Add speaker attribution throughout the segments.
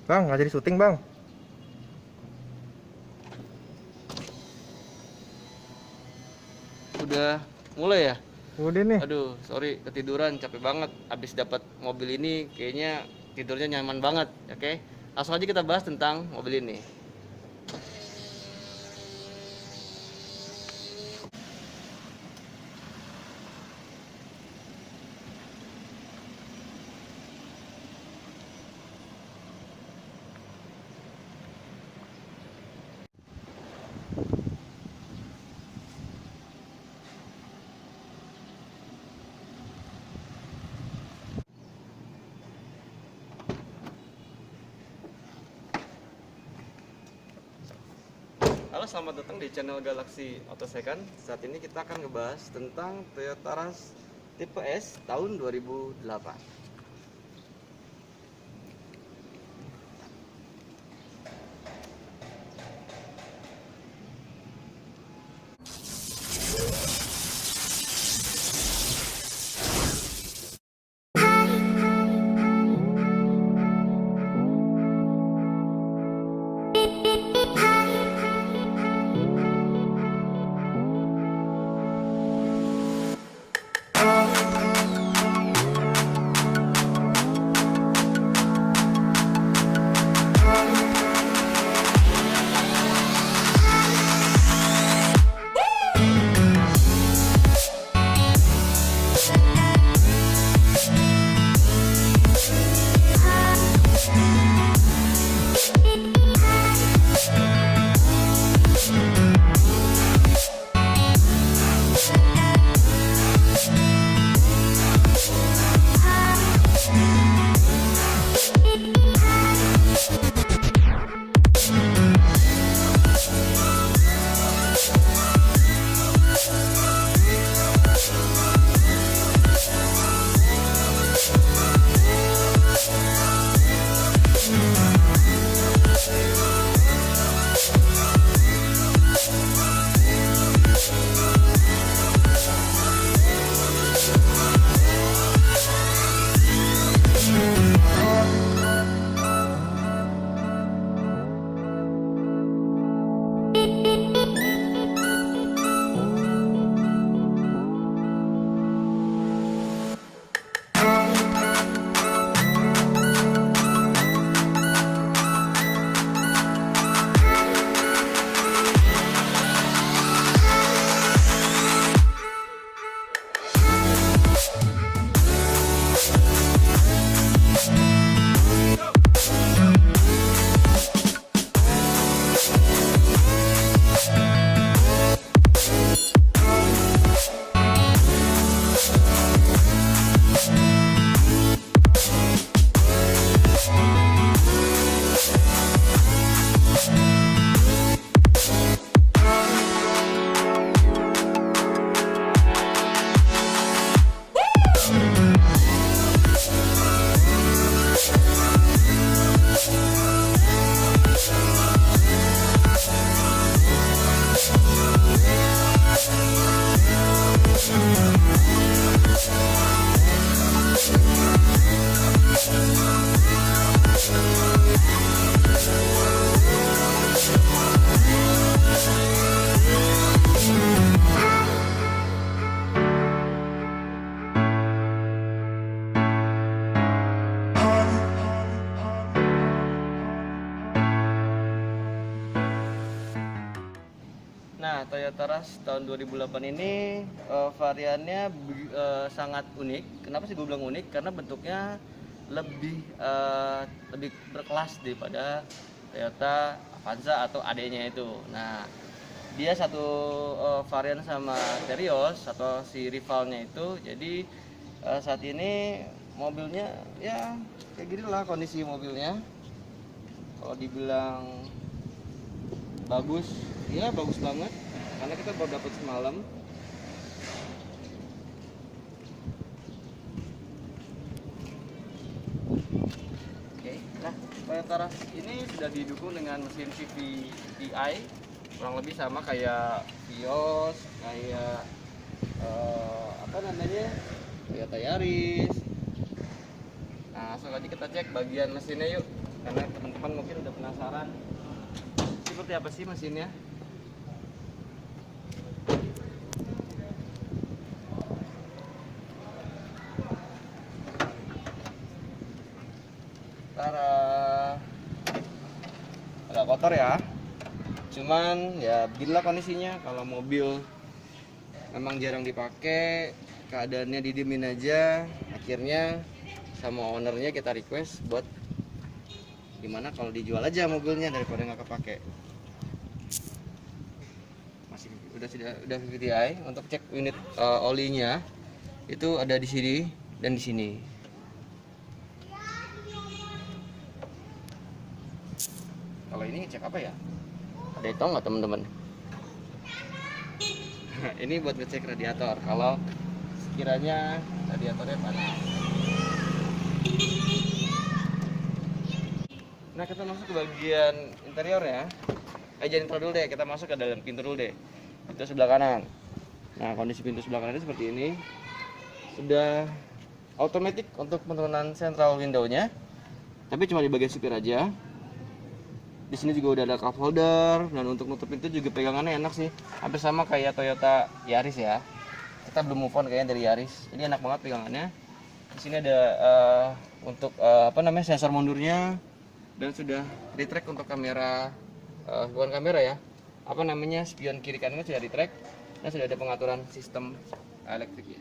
Speaker 1: Bang, nggak jadi syuting bang.
Speaker 2: Udah mulai ya?
Speaker 1: Udah nih.
Speaker 2: Aduh, sorry ketiduran, capek banget. Abis dapat mobil ini, kayaknya tidurnya nyaman banget. Oke, langsung aja kita bahas tentang mobil ini. Halo, selamat datang di channel Galaxy Auto Second. Saat ini kita akan ngebahas tentang Toyota Rush tipe S tahun 2008. Nah, Toyota Rush tahun 2008 ini variannya sangat unik. Kenapa sih gue bilang unik? Karena bentuknya lebih berkelas daripada Toyota Avanza atau adanya itu. Nah, dia satu varian sama Terios atau si rivalnya itu. Jadi saat ini mobilnya ya kayak gini lah kondisi mobilnya. Kalau dibilang bagus, ya bagus banget karena kita baru dapat semalam. Oke, nah Toyota Rush ini sudah didukung dengan mesin CVTi kurang lebih sama kayak Vios, kayak apa namanya Toyota Yaris. Nah, langsung aja kita cek bagian mesinnya yuk. karena teman-teman mungkin udah penasaran seperti apa sih mesinnya. Agak kotor ya, cuman ya beginilah kondisinya. Kalau mobil memang jarang dipakai, keadaannya didiemin aja, akhirnya sama ownernya kita request buat gimana kalau dijual aja mobilnya daripada nggak kepake. Masih udah VVTi. Untuk cek unit olinya itu ada di sini dan di sini. Kalau ini cek apa ya? Ada yang tahu nggak teman-teman? Ini buat ngecek radiator. Kalau sekiranya radiatornya panas. Nah, kita masuk ke bagian interior ya. Jangan intro dulu deh, kita masuk ke dalam pintu dulu deh. Itu sebelah kanan. Nah, kondisi pintu sebelah kanan ini seperti ini. Sudah otomatis untuk penurunan central window-nya. Tapi cuma di bagian supir aja. Di sini juga udah ada cup holder, dan untuk nutup pintu juga pegangannya enak sih. Hampir sama kayak Toyota Yaris ya. Kita belum move on kayaknya dari Yaris. Jadi enak banget pegangannya. Di sini ada untuk sensor mundurnya, dan sudah di-track untuk kamera, bukan kamera ya. Spion kiri kanannya sudah di-track, dan sudah ada pengaturan sistem elektriknya.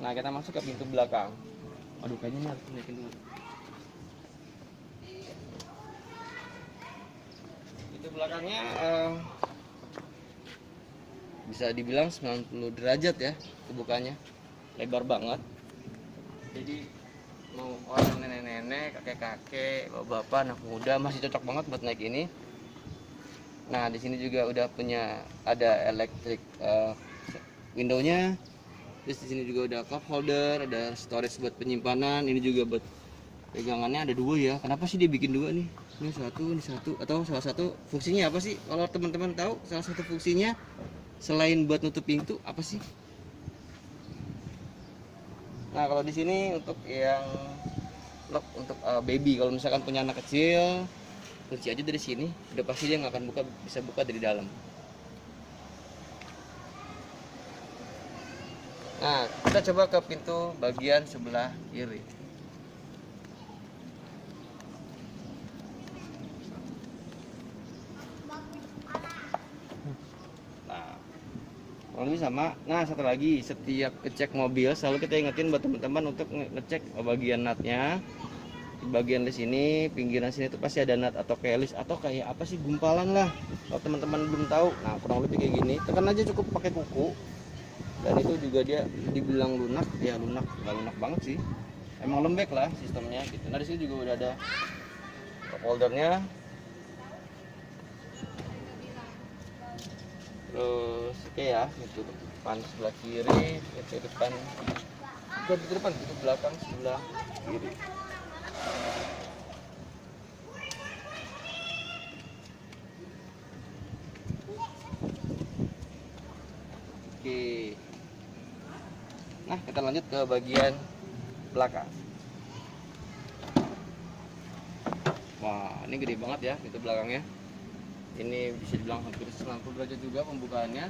Speaker 2: Nah, kita masuk ke pintu belakang. Aduh, kayaknya ini harus naikin dulu. Pintu belakangnya bisa dibilang 90 derajat ya kebukanya. Lebar banget. Jadi mau orang nenek-nenek, kakek-kakek, bapak-bapak, anak muda masih cocok banget buat naik ini. Nah, di sini juga udah punya ada electric window-nya. Terus di sini juga ada cup holder, ada storage buat penyimpanan. Ini juga buat pegangannya ada dua ya. Kenapa sih dia bikin dua nih? Ini satu, atau salah satu fungsinya apa sih? Kalau teman-teman tahu, salah satu fungsinya selain buat nutup pintu apa sih? Nah, kalau di sini untuk yang lock untuk baby, kalau misalkan punya anak kecil, kunci aja dari sini. Udah pasti dia nggak akan bisa buka dari dalam. Nah, kita coba ke pintu bagian sebelah kiri. Nah, kurang lebih sama. Nah, satu lagi, setiap ngecek mobil selalu kita ingetin buat teman-teman untuk ngecek bagian nutnya. Di bagian di sini, pinggiran sini tuh pasti ada nut atau kelis atau kayak apa sih, gumpalan lah. Kalau teman-teman belum tahu, nah kurang lebih kayak gini. Tekan aja cukup pakai kuku. Dan itu juga dia dibilang lunak, ya lunak, nggak lunak banget sih, emang lembek lah sistemnya gitu. Nah, di sini juga udah ada cup holdernya. Terus oke ya, itu depan sebelah kiri, itu depan, bukan itu depan, itu belakang sebelah kiri. Oke. Nah, kita lanjut ke bagian belakang. Wah, ini gede banget ya pintu belakangnya. Ini bisa dibilang hampir 90 derajat juga pembukaannya.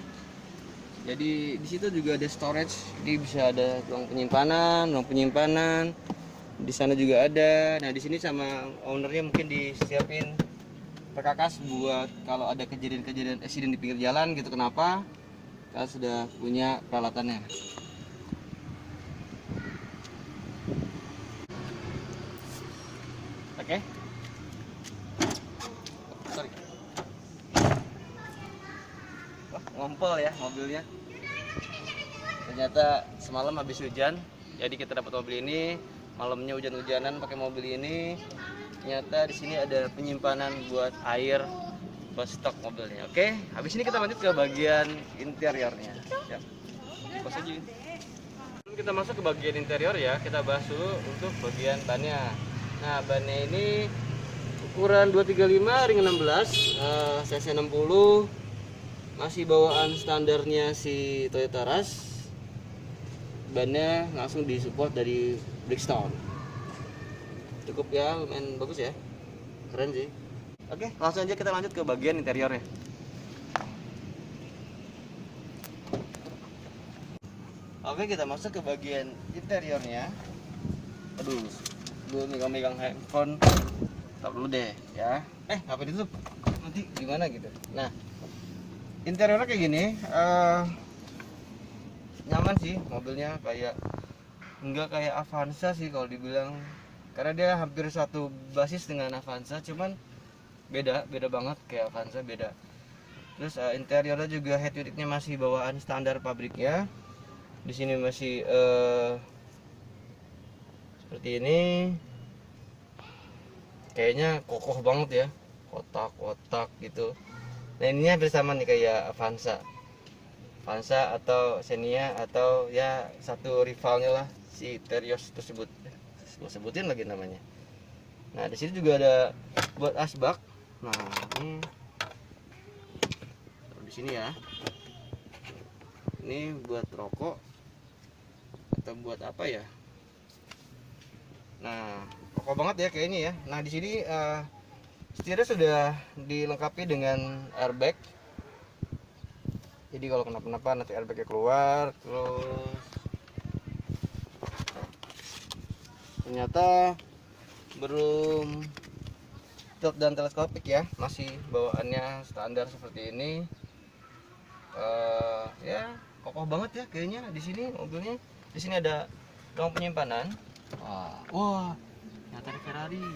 Speaker 2: Jadi di situ juga ada storage. Jadi bisa ada ruang penyimpanan. Di sana juga ada. Nah, di sini sama ownernya mungkin disiapin perkakas buat kalau ada kejadian-kejadian accident di pinggir jalan gitu. Kenapa? Kita sudah punya peralatannya. Oke. Sorry. Wah, ngompol ya mobilnya. Ternyata semalam habis hujan, jadi kita dapat mobil ini. Malamnya hujan-hujanan pakai mobil ini. Ternyata di sini ada penyimpanan buat air, buat stok mobilnya. Oke, habis ini kita lanjut ke bagian interiornya. Ya. Pas aja. Sebelum kita masuk ke bagian interior ya, kita bahas dulu untuk bagian bannya. Nah, bannya ini ukuran 235 ring 16, cc 60, masih bawaan standarnya si Toyota Rush. bannya langsung disupport dari Bridgestone. Cukup ya, lumayan bagus ya, keren sih. Oke, langsung aja kita lanjut ke bagian interiornya. Oke, kita masuk ke bagian interiornya. Aduh, gue megang handphone, tak dulu deh ya. Ngapain ditutup? Nanti gimana gitu. Nah, interiornya kayak gini. Nyaman sih mobilnya, kayak enggak kayak Avanza sih kalau dibilang, karena dia hampir satu basis dengan Avanza, cuman beda banget kayak Avanza, beda. Terus interiornya juga head unitnya masih bawaan standar pabriknya. Di sini masih seperti ini, kayaknya kokoh banget ya, kotak-kotak gitu. Nah, ini hampir sama nih kayak Avanza atau Xenia, atau ya satu rivalnya lah, si Terios tersebut. Gue sebutin lagi namanya. Nah, di sini juga ada buat asbak. Nah, ini di sini ya. Ini buat rokok atau buat apa ya? Nah, kokoh banget ya kayak ini ya. Nah, di sini setirnya sudah dilengkapi dengan airbag. Jadi kalau kenapa-napa nanti airbagnya keluar. Terus ternyata belum tilt dan teleskopik ya, masih bawaannya standar seperti ini. Ya kokoh banget ya kayaknya di sini mobilnya. Di sini ada ruang penyimpanan. Wah, ternyata ada Ferrari.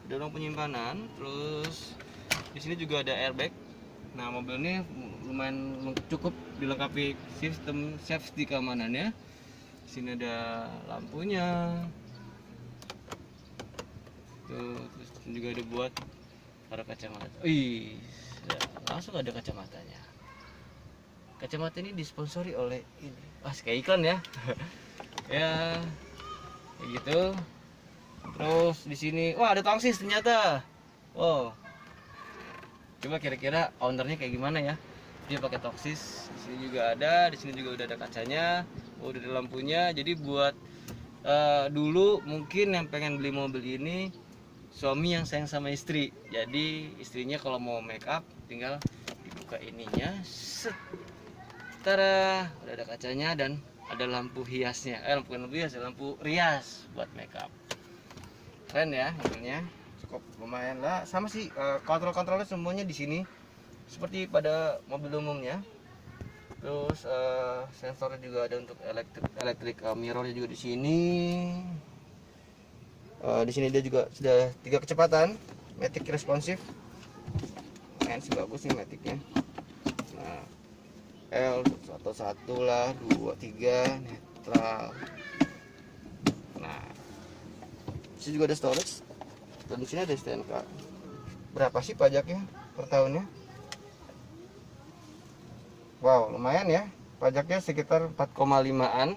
Speaker 2: Ada ruang penyimpanan. Terus di sini juga ada airbag. Nah, mobil ini lumayan cukup dilengkapi sistem safety keamanannya. Di sini ada lampunya. Tuh, terus juga ada buat para kacamata. Langsung ada kacamatanya. Kacamata ini disponsori oleh ini. Kayak iklan ya. Ya, kayak gitu. Terus di sini, ada tangsis ternyata. Wow. Coba kira-kira ownernya kayak gimana ya? Dia pakai toksis. Di sini juga ada, di sini juga udah ada kacanya, udah ada lampunya. Jadi buat dulu mungkin yang pengen beli mobil ini suami yang sayang sama istri. Jadi istrinya kalau mau make up tinggal dibuka ininya, set. Tada, udah ada kacanya dan ada lampu hiasnya. Bukan lampu hias, lampu rias buat make up. Keren ya mobilnya. Cukup lumayan lah, sama sih kontrol-kontrolnya semuanya di sini seperti pada mobil umumnya. Terus sensornya juga ada untuk elektrik mirrornya juga di sini. Di sini dia juga sudah 3 kecepatan, matic responsif. Sih bagus nih maticnya. Nah, L atau 1 lah, 2, 3 netral. Nah, di sini juga ada storage. Dan di sini ada STNK. Berapa sih pajaknya per tahunnya? Wow, lumayan ya. Pajaknya sekitar 4,5-an.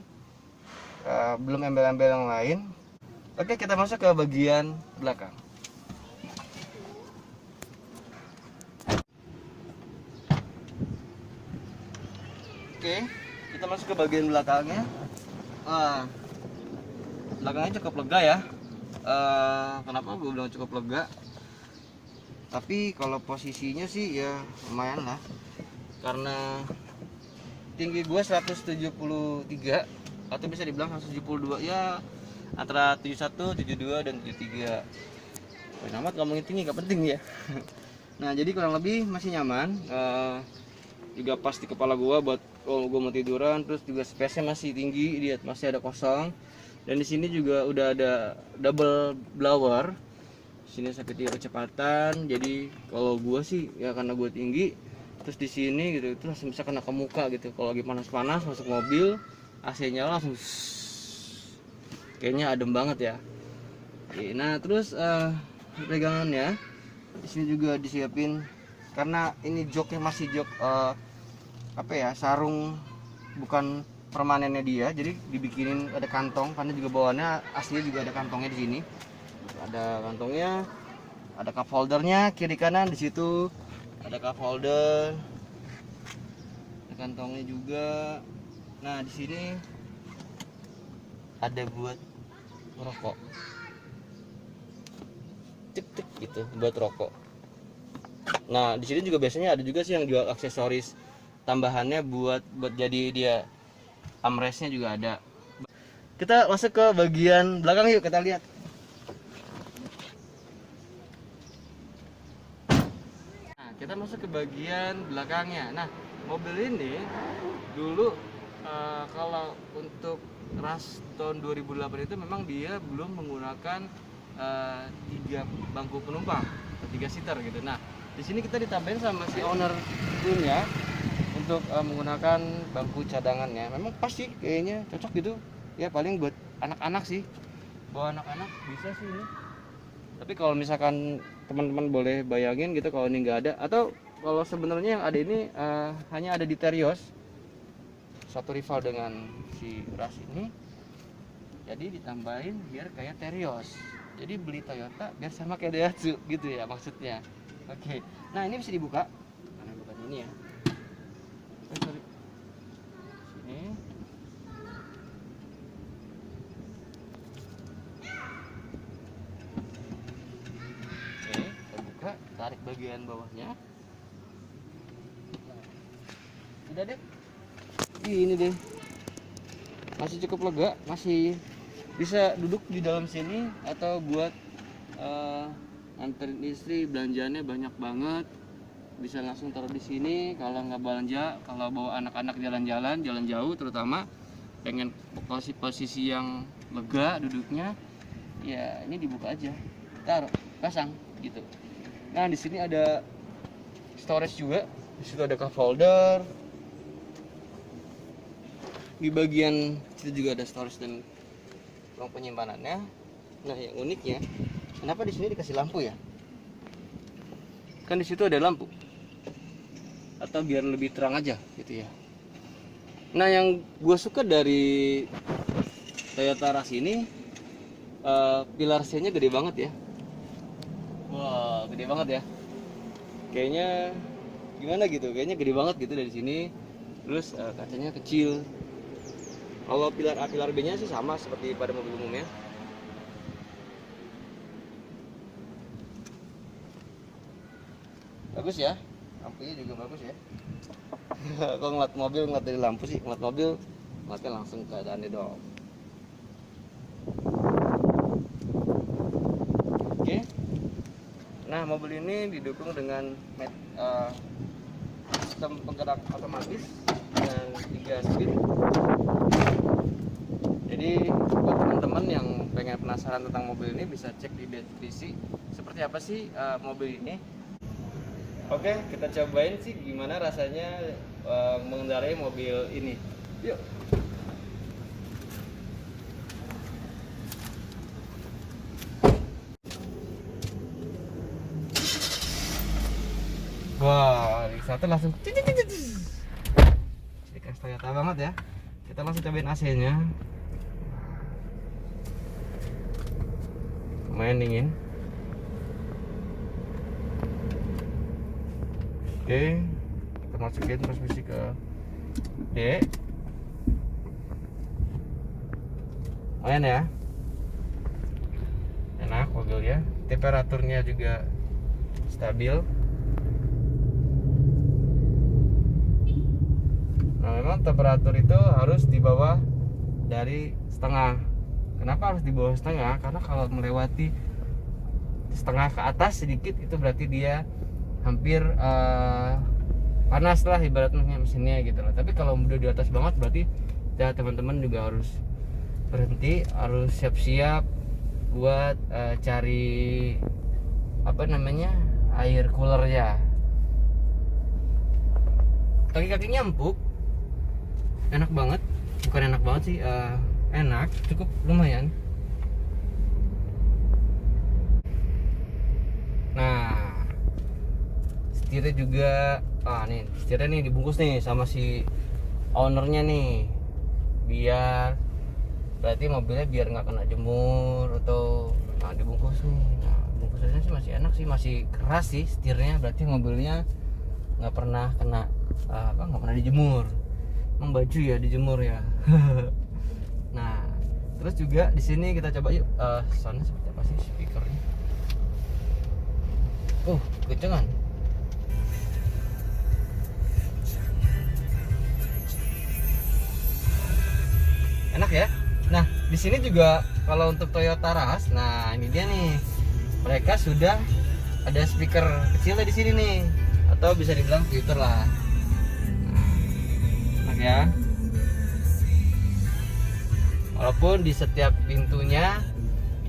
Speaker 2: Belum embel-embel yang lain. Oke, kita masuk ke bagian belakang. Oke, kita masuk ke bagian belakangnya. Belakangnya cukup lega ya. Kenapa gue bilang cukup lega? Tapi kalau posisinya sih ya lumayan lah, karena tinggi gue 173 atau bisa dibilang 172 ya, antara 71, 72 dan 73. Amat ngomongin tinggi gak penting ya. Nah, jadi kurang lebih masih nyaman. Juga pas di kepala gue buat gue mau tiduran. Terus juga space-nya masih tinggi, dia masih ada kosong. Dan di sini juga udah ada double blower. Sini sampai 3 kecepatan. Jadi kalau gua sih ya karena gua tinggi, terus di sini gitu itu langsung bisa kena ke muka gitu. Kalau lagi panas-panas masuk mobil, AC-nya langsung kayaknya adem banget ya. Nah, terus pegangannya di sini juga disiapin, karena ini joknya masih jok sarung, bukan permanennya dia, jadi dibikinin ada kantong, karena juga bawaannya aslinya juga ada kantongnya di sini. Ada kantongnya, ada cup holdernya kiri kanan, di situ ada cup holder, ada kantongnya juga. Nah di sini ada buat rokok, cek cek gitu buat rokok. Nah di sini juga biasanya ada juga sih yang jual aksesoris tambahannya buat jadi dia armrestnya juga ada. Kita masuk ke bagian belakang yuk, kita lihat. Nah kita masuk ke bagian belakangnya. Nah mobil ini dulu kalau untuk ras tahun 2008 itu memang dia belum menggunakan 3 bangku penumpang atau 3 seater gitu. Nah di sini kita ditambahin sama si owner punya untuk menggunakan bangku cadangannya. Memang pas sih, kayaknya cocok gitu ya, paling buat anak-anak sih, bawa anak-anak bisa sih ini. Tapi kalau misalkan teman-teman boleh bayangin gitu kalau ini nggak ada, atau kalau sebenarnya yang ada ini hanya ada di Terios, satu rival dengan si ras ini, jadi ditambahin biar kayak Terios. Jadi beli Toyota biar sama kayak Daihatsu gitu ya maksudnya. Oke, nah ini bisa dibuka, mana bukan ini ya, sorry. Sini. Oke, kita buka, tarik bagian bawahnya. Udah deh, ini deh, masih cukup lega, masih bisa duduk di dalam sini atau buat nganterin istri, belanjaannya banyak banget, bisa langsung taruh di sini. Kalau nggak belanja, kalau bawa anak-anak jalan-jalan, jalan jauh terutama, pengen posisi yang lega duduknya, ya ini dibuka aja, taruh, pasang gitu. Nah di sini ada storage juga, di situ ada cup holder. Di bagian situ juga ada storage dan ruang penyimpanannya. Nah yang uniknya, kenapa di sini dikasih lampu ya? Kan di situ ada lampu, atau biar lebih terang aja gitu ya. Nah yang gue suka dari Toyota Rush ini, pilar C-nya gede banget ya. Wah gede banget ya. Kayaknya gimana gitu? Kayaknya gede banget gitu dari sini. Terus kacanya kecil. Kalau pilar A, pilar B-nya sih sama seperti pada mobil umumnya. Bagus ya, lampunya juga bagus ya. Kalau ngeliat mobil, ngeliat dari lampu sih, ngeliat mobil ngeliatnya langsung keadaannya dong. Oke. Nah mobil ini didukung dengan sistem penggerak otomatis dengan 3 speed. Jadi buat teman-teman yang pengen penasaran tentang mobil ini, bisa cek di deskripsi seperti apa sih mobil ini. Oke, kita cobain sih gimana rasanya mengendarai mobil ini. Yuk. Wah, di satu langsung dikasih Toyota banget ya. Kita langsung cobain AC-nya. Lumayan dingin. Oke, kita masukin transmisi ke D. Lumayan ya, enak mobilnya. Temperaturnya juga stabil. Nah memang temperatur itu harus di bawah dari setengah. Kenapa harus di bawah setengah? Karena kalau melewati setengah ke atas sedikit, itu berarti dia hampir panas lah ibaratnya mesinnya gitu lah. Tapi kalau udah di atas banget berarti ya teman-teman juga harus berhenti, harus siap-siap buat cari apa namanya, air cooler ya. Kaki-kakinya empuk, enak banget, bukan enak banget sih, enak, cukup lumayan. Nah setirnya juga, nih setirnya nih dibungkus nih sama si ownernya nih, biar berarti mobilnya biar nggak kena jemur atau dibungkus nih. Nah bungkusannya sih masih enak sih, masih keras sih setirnya, berarti mobilnya nggak pernah kena nggak pernah dijemur. membaju ya, dijemur ya. Nah, terus juga di sini kita coba yuk soundnya seperti apa sih speakernya. Kencengan. Enak ya. Nah, di sini juga kalau untuk Toyota Rush, nah ini dia nih. Mereka sudah ada speaker kecilnya di sini nih, atau bisa dibilang filter lah. Enak ya. Walaupun di setiap pintunya,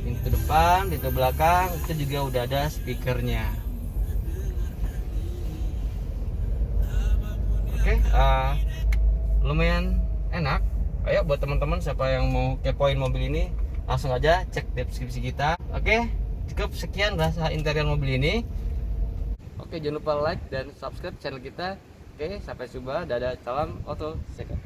Speaker 2: pintu depan, pintu belakang itu juga udah ada speakernya. Oke, lumayan enak. Ayo buat teman-teman siapa yang mau kepoin mobil ini, langsung aja cek deskripsi kita. Oke, cukup sekian rasa interior mobil ini. Oke, jangan lupa like dan subscribe channel kita. Oke, sampai jumpa. Dadah, salam auto second.